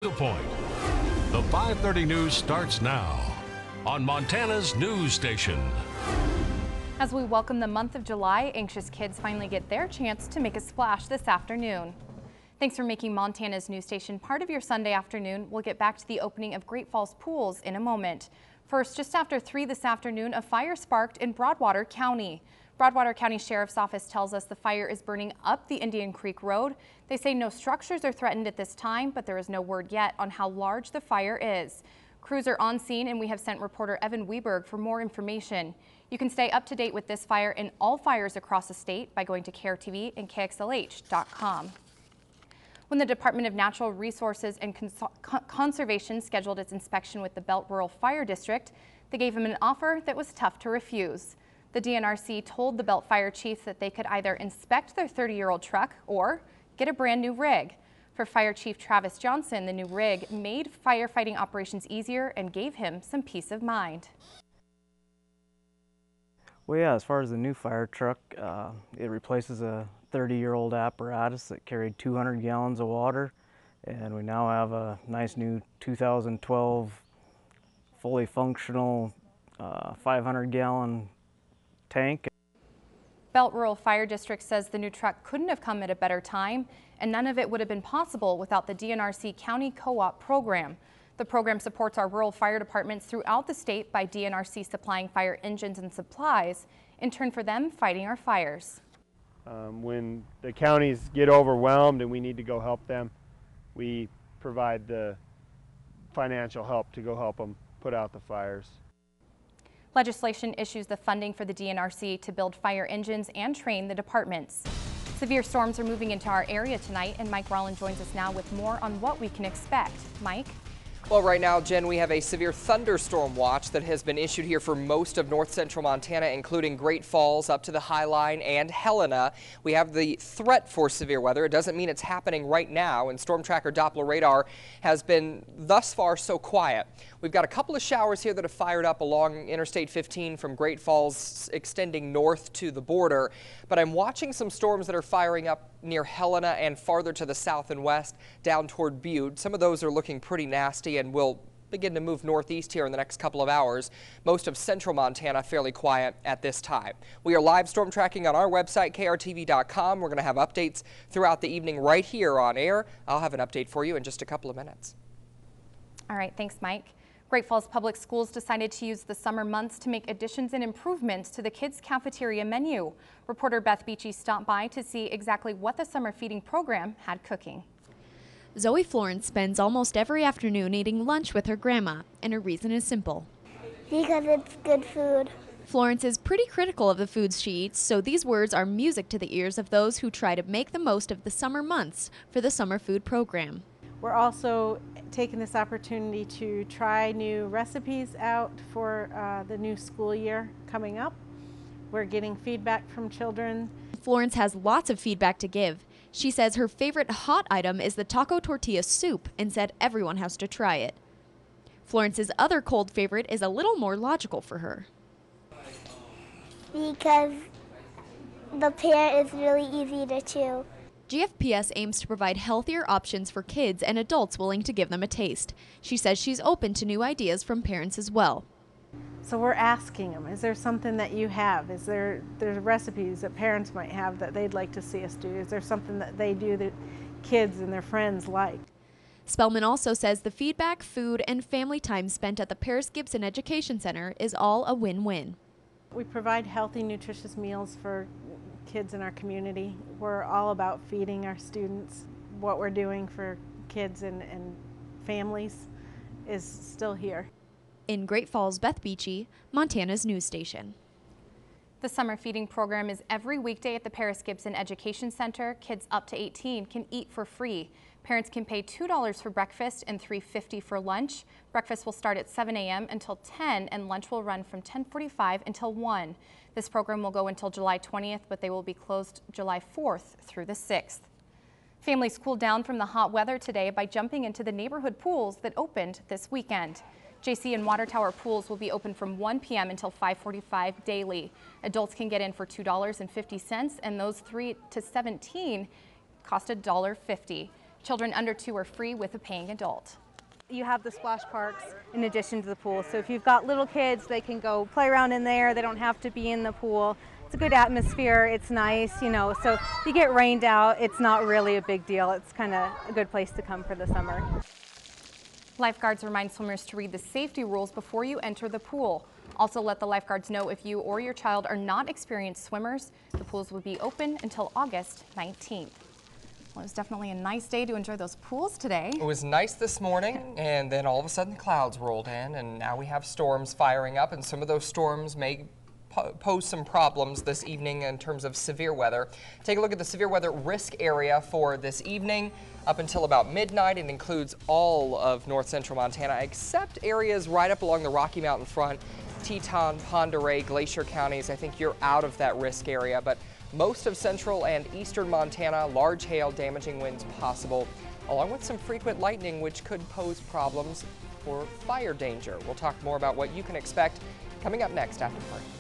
The Point. The 5:30 news starts now on Montana's news station. As we welcome the month of July, anxious kids finally get their chance to make a splash this afternoon. Thanks for making Montana's news station part of your Sunday afternoon. We'll get back to the opening of Great Falls pools in a moment. First, just after 3 this afternoon, a fire sparked in Broadwater County. Broadwater County Sheriff's Office tells us the fire is burning up the Indian Creek Road. They say no structures are threatened at this time, but there is no word yet on how large the fire is. Crews are on scene, and we have sent reporter Evan Weberg for more information. You can stay up to date with this fire and all fires across the state by going to KRTV and KXLH.com. When the Department of Natural Resources and Conservation scheduled its inspection with the Belt Rural Fire District, they gave him an offer that was tough to refuse. The DNRC told the Belt Fire Chief that they could either inspect their 30-year-old truck or get a brand new rig. For Fire Chief Travis Johnson, the new rig made firefighting operations easier and gave him some peace of mind. Well, yeah, as far as the new fire truck, it replaces a 30-year-old apparatus that carried 200 gallons of water, and we now have a nice new 2012 fully functional 500-gallon tank. Belt Rural Fire District says the new truck couldn't have come at a better time, and none of it would have been possible without the DNRC County Co-op program. The program supports our rural fire departments throughout the state by DNRC supplying fire engines and supplies, in turn for them fighting our fires. When the counties get overwhelmed and we need to go help them, we provide the financial help to go help them put out the fires. Legislation issues the funding for the DNRC to build fire engines and train the departments. Severe storms are moving into our area tonight, and Mike Rollin joins us now with more on what we can expect. Mike? Well, right now, Jen, we have a severe thunderstorm watch that has been issued here for most of north central Montana, including Great Falls up to the High Line and Helena. We have the threat for severe weather. It doesn't mean it's happening right now, and Storm Tracker Doppler radar has been thus far so quiet. We've got a couple of showers here that have fired up along Interstate 15 from Great Falls extending north to the border, but I'm watching some storms that are firing up near Helena and farther to the south and west down toward Butte. Some of those are looking pretty nasty and will begin to move northeast here in the next couple of hours. Most of central Montana fairly quiet at this time. We are live storm tracking on our website, KRTV.com. We're going to have updates throughout the evening right here on air. I'll have an update for you in just a couple of minutes. All right, thanks, Mike. Great Falls Public Schools decided to use the summer months to make additions and improvements to the kids' cafeteria menu. Reporter Beth Beachy stopped by to see exactly what the summer feeding program had cooking. Zoe Florence spends almost every afternoon eating lunch with her grandma, and her reason is simple. Because it's good food. Florence is pretty critical of the foods she eats, so these words are music to the ears of those who try to make the most of the summer months for the summer food program. We're also taking this opportunity to try new recipes out for the new school year coming up. We're getting feedback from children. Florence has lots of feedback to give. She says her favorite hot item is the taco tortilla soup and said everyone has to try it. Florence's other cold favorite is a little more logical for her. Because the pear is really easy to chew. GFPS aims to provide healthier options for kids and adults willing to give them a taste. She says she's open to new ideas from parents as well. So we're asking them, is there something that you have? Is there's recipes that parents might have that they'd like to see us do? Is there something that they do that kids and their friends like? Spellman also says the feedback, food, and family time spent at the Paris Gibson Education Center is all a win-win. We provide healthy, nutritious meals for kids in our community. We're all about feeding our students. What we're doing for kids and families is still here. In Great Falls, Beth Beachy, Montana's news station. The summer feeding program is every weekday at the Paris Gibson Education Center. Kids up to 18 can eat for free. Parents can pay $2 for breakfast and $3.50 for lunch. Breakfast will start at 7 a.m. until 10, and lunch will run from 10:45 until 1. This program will go until July 20th, but they will be closed July 4th through the 6th. Families cooled down from the hot weather today by jumping into the neighborhood pools that opened this weekend. JC and Water Tower pools will be open from 1 p.m. until 5:45 daily. Adults can get in for $2.50, and those 3 to 17 cost $1.50. Children under 2 are free with a paying adult. You have the splash parks in addition to the pool. So if you've got little kids, they can go play around in there. They don't have to be in the pool. It's a good atmosphere. It's nice, you know, so if you get rained out, it's not really a big deal. It's kind of a good place to come for the summer. Lifeguards remind swimmers to read the safety rules before you enter the pool. Also let the lifeguards know if you or your child are not experienced swimmers. The pools will be open until August 19th. Well, it was definitely a nice day to enjoy those pools today. It was nice this morning, and then all of a sudden clouds rolled in, and now we have storms firing up, and some of those storms may pose some problems this evening in terms of severe weather. Take a look at the severe weather risk area for this evening. Up until about midnight, it includes all of north central Montana, except areas right up along the Rocky Mountain front, Teton, Pend Oreille, Glacier counties. I think you're out of that risk area, but most of central and eastern Montana, large hail, damaging winds possible, along with some frequent lightning, which could pose problems for fire danger. We'll talk more about what you can expect coming up next after the break.